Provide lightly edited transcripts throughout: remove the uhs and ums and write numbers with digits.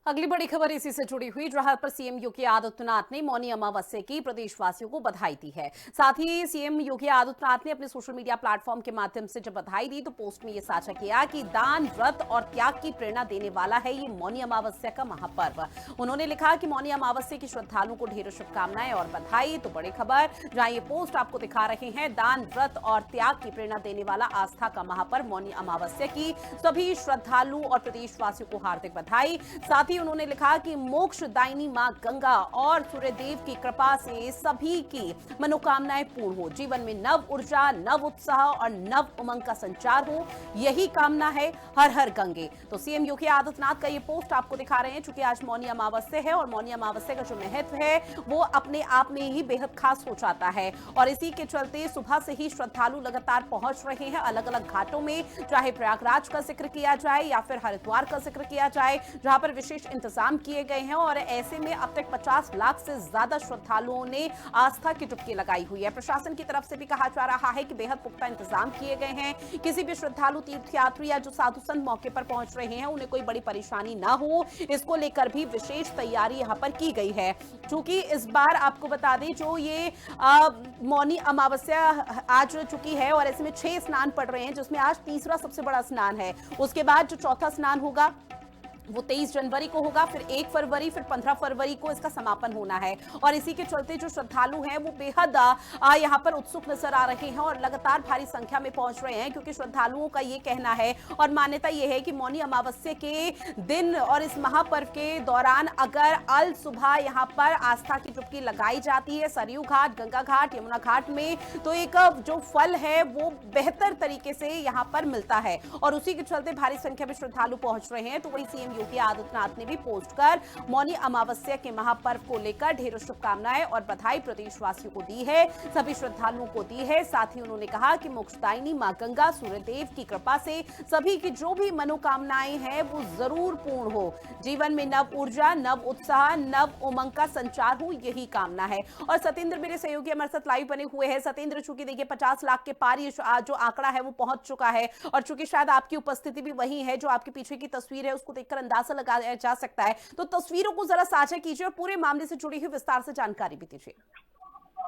अगली बड़ी खबर इसी से जुड़ी हुई, जहां पर सीएम योगी आदित्यनाथ ने मौनी अमावस्या की प्रदेशवासियों को बधाई दी है। साथ ही सीएम योगी आदित्यनाथ ने अपने सोशल मीडिया प्लेटफॉर्म के माध्यम से जब बधाई दी तो पोस्ट में यह साझा किया कि दान, व्रत और त्याग की प्रेरणा देने वाला है ये मौनी अमावस्या का महापर्व। उन्होंने लिखा कि मौनी अमावस्या की श्रद्धालुओं को ढेरों शुभकामनाएं और बधाई। तो बड़ी खबर जहां ये पोस्ट आपको दिखा रहे हैं, दान, व्रत और त्याग की प्रेरणा देने वाला आस्था का महापर्व मौनी अमावस्या की सभी श्रद्धालु और प्रदेशवासियों को हार्दिक बधाई। साथ ही उन्होंने लिखा कि मोक्षदायिनी मां गंगा और सूर्यदेव की कृपा से सभी की मनोकामनाएं पूर्ण हो, जीवन में नव ऊर्जा, नव उत्साह और नव उमंग का संचार हो, यही कामना है। हर हर गंगे। तो सीएम योगी आदित्यनाथ का ये पोस्ट आपको दिखा रहे हैं, चूंकि आज मौनी अमावस्या है और मौनी अमावस्या का जो महत्व है वो अपने आप में ही बेहद खास हो जाता है। और इसी के चलते सुबह से ही श्रद्धालु लगातार पहुंच रहे हैं अलग अलग घाटों में, चाहे प्रयागराज का जिक्र किया जाए या फिर हरिद्वार का जिक्र किया जाए, जहां पर विशेष इंतजाम किए गए हैं। और ऐसे में अब तक 50 लाख से ज्यादा श्रद्धालुओं ने आस्था की डुबकी लगाई हुई है। प्रशासन की तरफ से भी कहा जा रहा है कि बेहद पुख्ता इंतजाम किए गए हैं। किसी भी श्रद्धालु, तीर्थयात्री या जो साधु संत मौके पर पहुंच रहे हैं उन्हें कोई बड़ी परेशानी ना हो, इसको लेकर भी विशेष तैयारी यहां पर की गई है। चूंकि इस बार आपको बता दें, जो ये मौनी अमावस्या आज चुकी है और ऐसे में 6 स्नान पड़ रहे हैं, जिसमें आज तीसरा सबसे बड़ा स्नान है। उसके बाद जो चौथा स्नान होगा वो 23 जनवरी को होगा, फिर 1 फरवरी, फिर 15 फरवरी को इसका समापन होना है। और इसी के चलते जो श्रद्धालु हैं वो बेहद यहाँ पर उत्सुक नजर आ रहे हैं और लगातार भारी संख्या में पहुंच रहे हैं, क्योंकि श्रद्धालुओं का ये कहना है और मान्यता ये है कि मौनी अमावस्या के दिन और इस महापर्व के दौरान अगर अल सुबह यहाँ पर आस्था की डुबकी लगाई जाती है सरयू घाट, गंगा घाट, यमुना घाट में, तो एक जो फल है वो बेहतर तरीके से यहाँ पर मिलता है। और उसी के चलते भारी संख्या में श्रद्धालु पहुंच रहे हैं। तो वही सीएम योगी आदित्यनाथ ने भी पोस्ट कर मौनी अमावस्या के महापर्व को लेकर ढेरों शुभकामनाएं और बधाई प्रदेशवासियों को दी है, सभी श्रद्धालुओं को दी है। साथ ही उन्होंने कहा कि मोक्षदायिनी मां गंगा, सूर्यदेव की कृपा से सभी की जो भी मनोकामनाएं हैं वो जरूर पूर्ण हो, जीवन में नव ऊर्जा, नव उत्साह, नव उमंग का संचार हो, यही कामना है। और सतेंद्र मेरे सहयोगी हमारे साथ लाइव बने हुए हैं। सतेंद्र, चूंकि देखिए 50 लाख के पार ये जो आंकड़ा है वो पहुंच चुका है और चूंकि शायद आपकी उपस्थिति भी वही है, जो आपके पीछे की तस्वीर है उसको देखकर अंदाजा लगाया जा सकता है, तो तस्वीरों को जरा साझा कीजिए और पूरे मामले से जुड़ी हुई विस्तार से जानकारी भी दीजिए।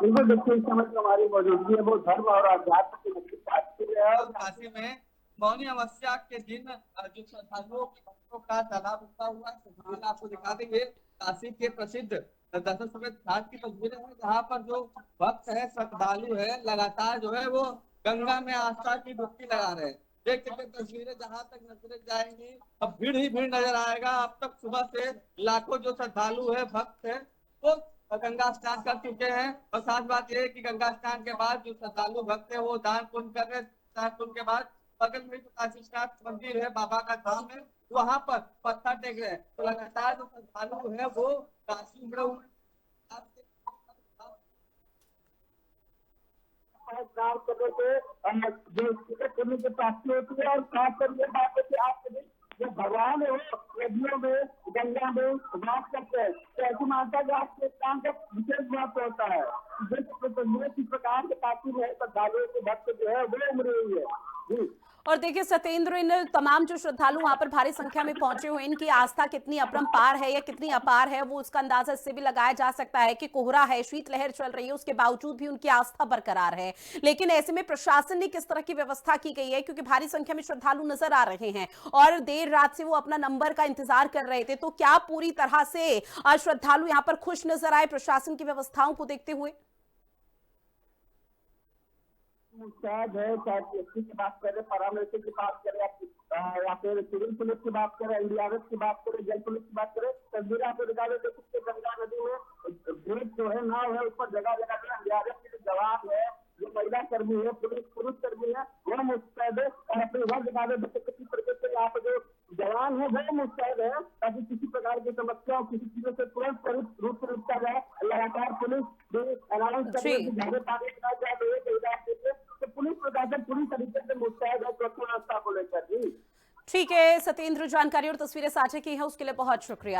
बिल्कुल देखिए, इस समय जो हमारी मौजूदगी है वो धर्म और आध्यात्म की मुख्य बात की है। और काशी में मौनी अमावस्या के दिन जो श्रद्धालुओं के भक्तों का तालाब उठा हुआ है, आपको दिखा देंगे। काशी के प्रसिद्ध दर्शन समेत घाट की तस्वीरें हैं, जहाँ पर जो भक्त है, श्रद्धालु है, लगातार जो है वो गंगा में आस्था की डुबकी लगा रहे हैं। देख सकते तस्वीरें, जहां तक नजरें जाएंगी अब भीड़ ही भीड़ नजर आएगा। अब तक सुबह से लाखों जो श्रद्धालु है, भक्त है, वो गंगा स्नान कर चुके हैं। और खास बात यह है कि गंगा स्नान के बाद जो श्रद्धालु भक्त है वो दान पुण्य कर रहे हैं। दान पुण्य के बाद बगल में जो काशीनाथ मंदिर है, बाबा का धाम है, वहां पर पत्थर टेक रहे हैं। तो लगातार जो श्रद्धालु है वो काशी उमड़े हुए स्नान करने से जो पुण्य की प्राप्ति होती है। और खास कर ये बात है कि आप जो भगवान है वो नदियों में, गंगा में वास करते हैं, तो ऐसी मानता है कि आपके स्नान का विशेष महत्व होता है। जिस प्रकार के काफी में श्रद्धालुओं के भक्त जो है वो उमड़ी हुई है जी। और देखिए सतेंद्र, इन तमाम जो श्रद्धालु वहां पर भारी संख्या में पहुंचे हुए, इनकी आस्था कितनी अपरंपार है या कितनी अपार है, वो उसका अंदाजा इससे भी लगाया जा सकता है कि कोहरा है, शीतलहर चल रही है, उसके बावजूद भी उनकी आस्था बरकरार है। लेकिन ऐसे में प्रशासन ने किस तरह की व्यवस्था की गई है, क्योंकि भारी संख्या में श्रद्धालु नजर आ रहे हैं और देर रात से वो अपना नंबर का इंतजार कर रहे थे, तो क्या पूरी तरह से श्रद्धालु यहाँ पर खुश नजर आए प्रशासन की व्यवस्थाओं को देखते हुए? मुस्तैद है, चाहे पीएससी की बात करें, पैरामिलिट्री की बात करें या फिर सिविल पुलिस की बात करें, एनडीआरएफ की बात करें, जल पुलिस की बात करें। तस्वीर आपको दिखा देते कि गंगा नदी में ब्रिज जो है, नाव है, उस पर जगह जगह एनडीआरएफ के जो जवान है, जो महिला कर्मी है, पुरुष कर्मी है, वो मुस्तैद है। और अपने घर दिखा देते किसी तरीके से यहाँ पे जो जवान है वो मुस्तैद है, ताकि किसी प्रकार की समस्या, किसी चीजों से तुरंत रूप से निपटा जाए। लगातार पुलिस भी अनाउंस कर रही है कि घरे पानी जाए तो पुलिस प्रशासन पूरी तरीके से मुस्तैद है सुरक्षा व्यवस्था को लेकर जी। ठीक है सतेंद्र, जानकारी और तस्वीरें साझा की हैं उसके लिए बहुत शुक्रिया।